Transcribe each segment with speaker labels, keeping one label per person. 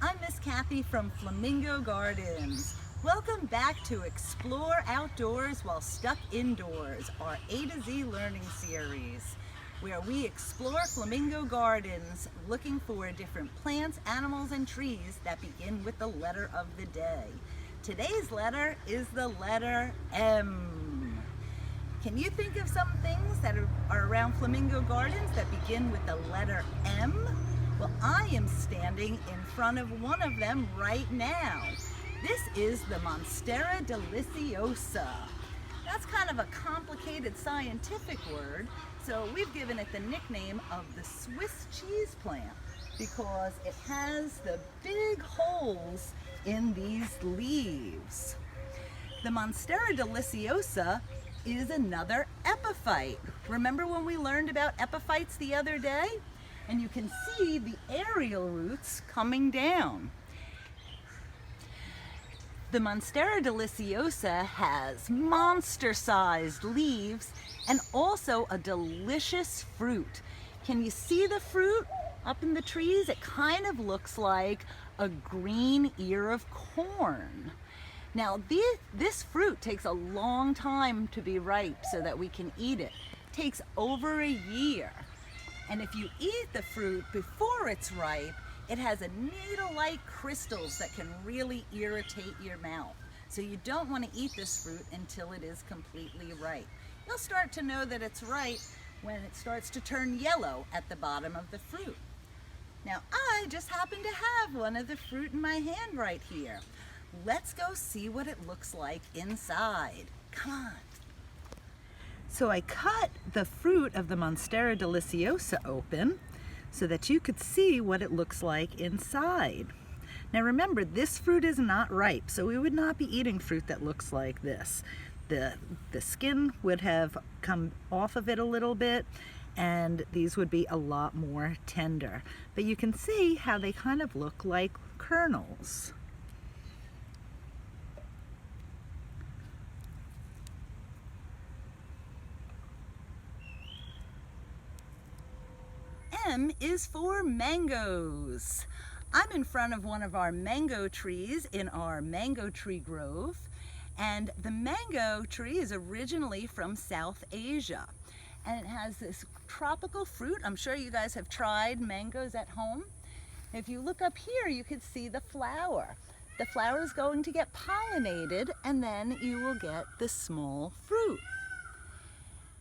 Speaker 1: I'm Miss Kathy from Flamingo Gardens. Welcome back to Explore Outdoors While Stuck Indoors, our A to Z learning series, where we explore Flamingo Gardens looking for different plants, animals, and trees that begin with the letter of the day. Today's letter is the letter M. Can you think of some things that are around Flamingo Gardens that begin with the letter M? Well, I am standing in front of one of them right now. This is the Monstera Deliciosa. That's kind of a complicated scientific word, so we've given it the nickname of the Swiss cheese plant because it has the big holes in these leaves. The Monstera Deliciosa is another epiphyte. Remember when we learned about epiphytes the other day? And you can see the aerial roots coming down. The Monstera Deliciosa has monster-sized leaves and also a delicious fruit. Can you see the fruit up in the trees? It kind of looks like a green ear of corn. Now this fruit takes a long time to be ripe so that we can eat it. It takes over a year. And if you eat the fruit before it's ripe, it has a needle-like crystals that can really irritate your mouth. So you don't want to eat this fruit until it is completely ripe. You'll start to know that it's ripe when it starts to turn yellow at the bottom of the fruit. Now I just happen to have one of the fruit in my hand right here. Let's go see what it looks like inside. Come on. So I cut the fruit of the Monstera Deliciosa open so that you could see what it looks like inside. Now remember, this fruit is not ripe, so we would not be eating fruit that looks like this. The skin would have come off of it a little bit, and these would be a lot more tender. But you can see how they kind of look like kernels. M is for mangoes. I'm in front of one of our mango trees in our mango tree grove, and the mango tree is originally from South Asia, and it has this tropical fruit. I'm sure you guys have tried mangoes at home. If you look up here, you can see the flower. The flower is going to get pollinated, and then you will get the small fruit.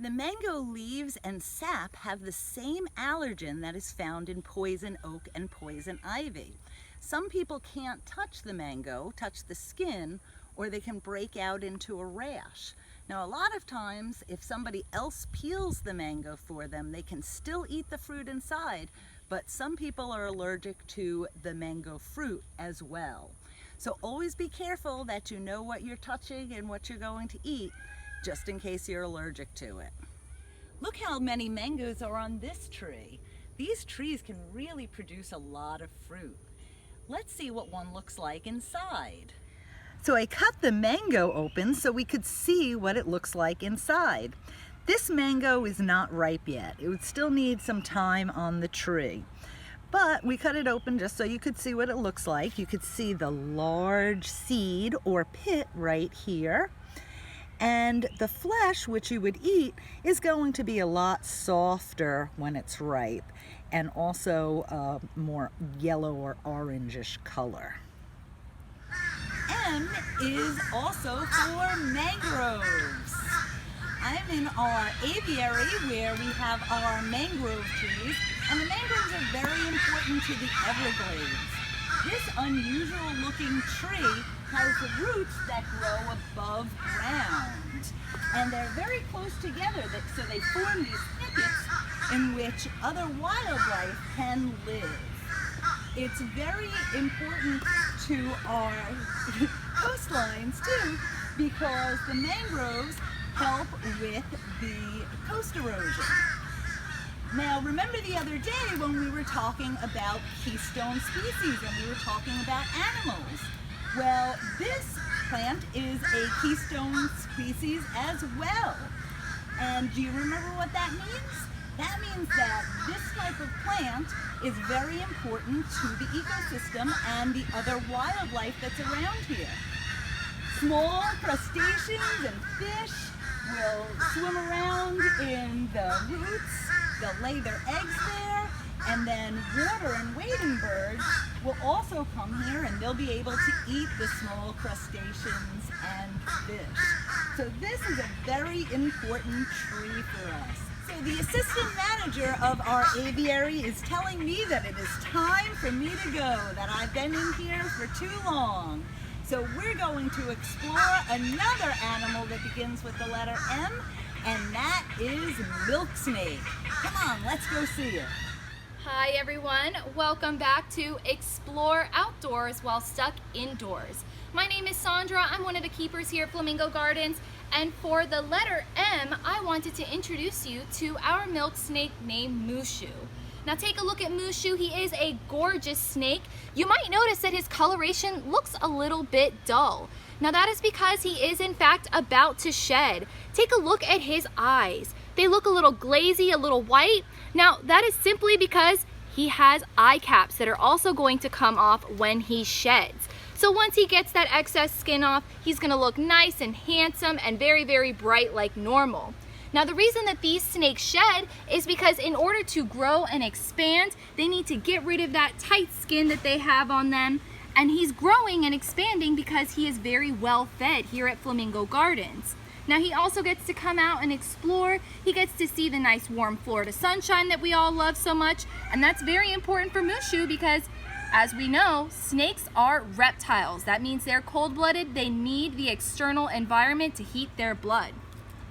Speaker 1: The mango leaves and sap have the same allergen that is found in poison oak and poison ivy. Some people can't touch the mango, touch the skin, or they can break out into a rash. Now, a lot of times, if somebody else peels the mango for them, they can still eat the fruit inside, but some people are allergic to the mango fruit as well. So always be careful that you know what you're touching and what you're going to eat, just in case you're allergic to it. Look how many mangoes are on this tree. These trees can really produce a lot of fruit. Let's see what one looks like inside. So I cut the mango open so we could see what it looks like inside. This mango is not ripe yet. It would still need some time on the tree. But we cut it open just so you could see what it looks like. You could see the large seed or pit right here. And the flesh, which you would eat, is going to be a lot softer when it's ripe and also more yellow or orangish color. M is also for mangroves. I'm in our aviary where we have our mangrove trees, and the mangroves are very important to the Everglades. This unusual looking tree has roots that grow above ground, and they're very close together, so they form these thickets in which other wildlife can live. It's very important to our coastlines too, because the mangroves help with the coast erosion. Now, remember the other day when we were talking about keystone species and we were talking about animals? Well, this plant is a keystone species as well. And do you remember what that means? That means that this type type of plant is very important to the ecosystem and the other wildlife that's around here. Small crustaceans and fish will swim around in the roots, they'll lay their eggs there, and then water and wading birds will also come here and they'll be able to eat the small crustaceans and fish. So this is a very important tree for us. So the assistant manager of our aviary is telling me that it is time for me to go, that I've been in here for too long. So we're going to explore another animal that begins with the letter M, and that is milk snake. Come on, let's go see it.
Speaker 2: Hi everyone, welcome back to Explore Outdoors While Stuck Indoors. My name is Sandra, I'm one of the keepers here at Flamingo Gardens, and for the letter M, I wanted to introduce you to our milk snake named Mushu. Now take a look at Mushu. He is a gorgeous snake. You might notice that his coloration looks a little bit dull. Now that is because he is in fact about to shed. Take a look at his eyes. They look a little glazy, a little white. Now that is simply because he has eye caps that are also going to come off when he sheds. So once he gets that excess skin off, he's gonna look nice and handsome and very, very bright like normal. Now the reason that these snakes shed is because in order to grow and expand, they need to get rid of that tight skin that they have on them. And he's growing and expanding because he is very well fed here at Flamingo Gardens. Now he also gets to come out and explore. He gets to see the nice warm Florida sunshine that we all love so much. And that's very important for Mushu because, as we know, snakes are reptiles. That means they're cold-blooded. They need the external environment to heat their blood.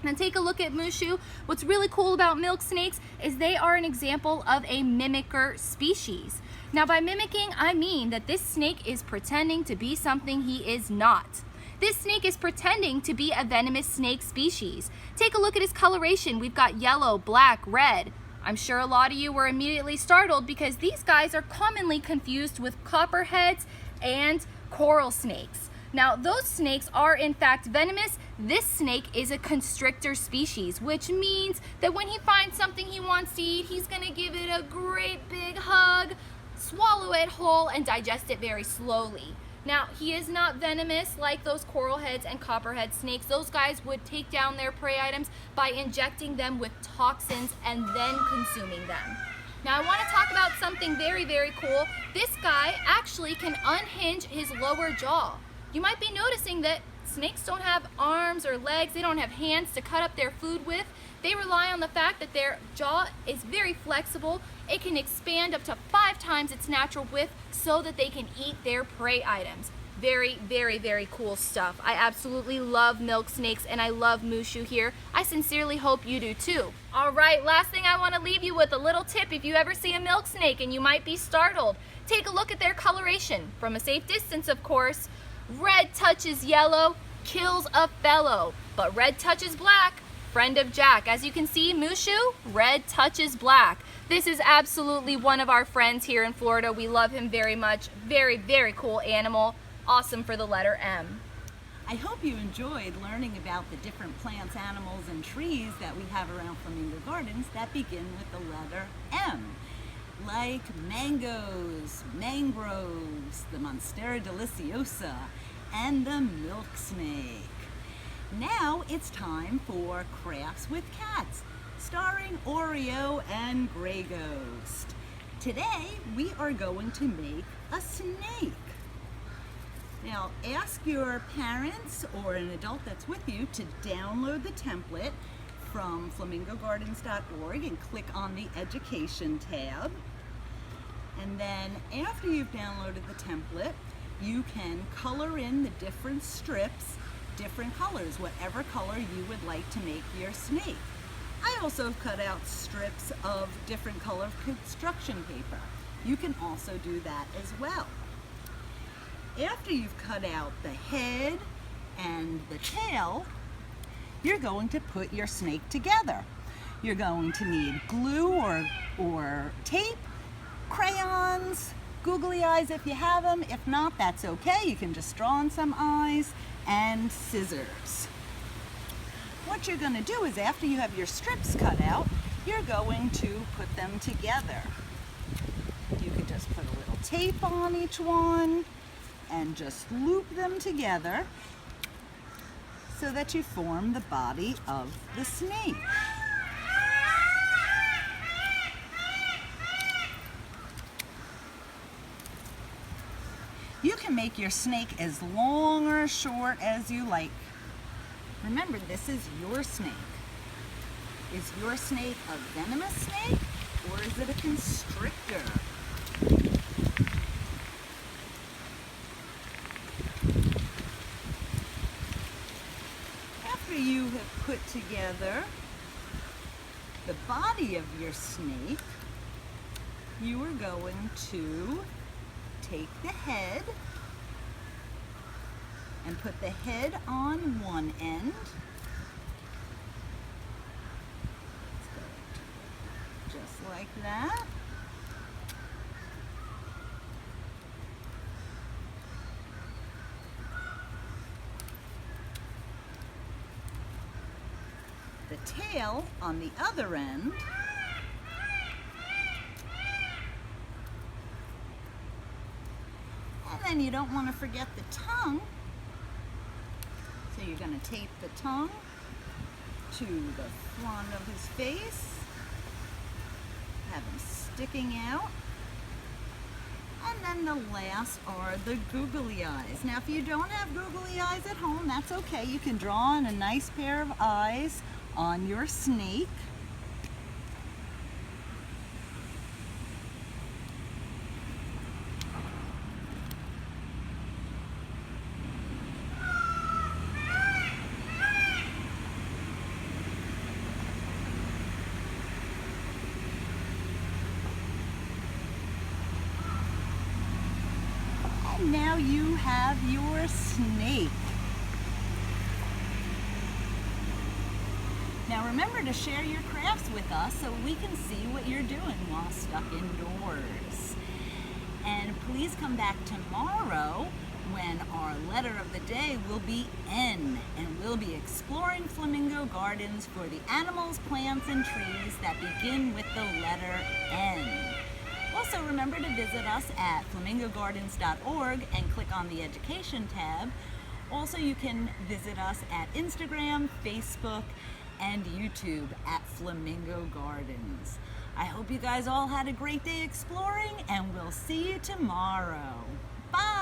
Speaker 2: Now take a look at Mushu. What's really cool about milk snakes is they are an example of a mimicker species. Now by mimicking, I mean that this snake is pretending to be something he is not. This snake is pretending to be a venomous snake species. Take a look at his coloration. We've got yellow, black, red. I'm sure a lot of you were immediately startled because these guys are commonly confused with copperheads and coral snakes. Now those snakes are in fact venomous. This snake is a constrictor species, which means that when he finds something he wants to eat, he's gonna give it a great big hug, swallow it whole, and digest it very slowly. Now, he is not venomous like those coral heads and copperhead snakes. Those guys would take down their prey items by injecting them with toxins and then consuming them. Now, I want to talk about something very, very cool. This guy actually can unhinge his lower jaw. You might be noticing that snakes don't have arms or legs. They don't have hands to cut up their food with. They rely on the fact that their jaw is very flexible. It can expand up to 5 times its natural width so that they can eat their prey items. Very, very, very cool stuff. I absolutely love milk snakes and I love Mushu here. I sincerely hope you do too. All right, last thing I want to leave you with a little tip. If you ever see a milk snake and you might be startled, take a look at their coloration. From a safe distance, of course. Red touches yellow, kills a fellow, but red touches black, friend of Jack. As you can see, Mushu, red touches black. This is absolutely one of our friends here in Florida. We love him very much. Very, very cool animal. Awesome for the letter M.
Speaker 1: I hope you enjoyed learning about the different plants, animals, and trees that we have around Flamingo Gardens that begin with the letter M. Like mangoes, mangroves, the Monstera Deliciosa, and the milk snake. Now it's time for Crafts with Cats, starring Oreo and Grey Ghost. Today we are going to make a snake. Now ask your parents or an adult that's with you to download the template from flamingogardens.org and click on the Education tab. And then after you've downloaded the template, you can color in the different strips, different colors, whatever color you would like to make your snake. I also cut out strips of different color construction paper. You can also do that as well. After you've cut out the head and the tail, you're going to put your snake together. You're going to need glue or tape, crayons, googly eyes if you have them. If not, that's okay. You can just draw on some eyes, and scissors. What you're going to do is after you have your strips cut out, you're going to put them together. You could just put a little tape on each one and just loop them together so that you form the body of the snake. You can make your snake as long or short as you like. Remember, this is your snake. Is your snake a venomous snake or is it a constrictor? After you have put together the body of your snake, you are going to take the head and put the head on one end. Just like that. The tail on the other end. And then you don't want to forget the tongue. So you're going to tape the tongue to the front of his face. Have him sticking out. And then the last are the googly eyes. Now if you don't have googly eyes at home, that's okay. You can draw in a nice pair of eyes on your snake. And now you have your snake. Now remember to share your crafts with us so we can see what you're doing while stuck indoors. And please come back tomorrow when our letter of the day will be N, and we'll be exploring Flamingo Gardens for the animals, plants, and trees that begin with the letter N. Also remember to visit us at flamingogardens.org and click on the Education tab. Also you can visit us at Instagram, Facebook, and YouTube at Flamingo Gardens. I hope you guys all had a great day exploring, and we'll see you tomorrow. Bye!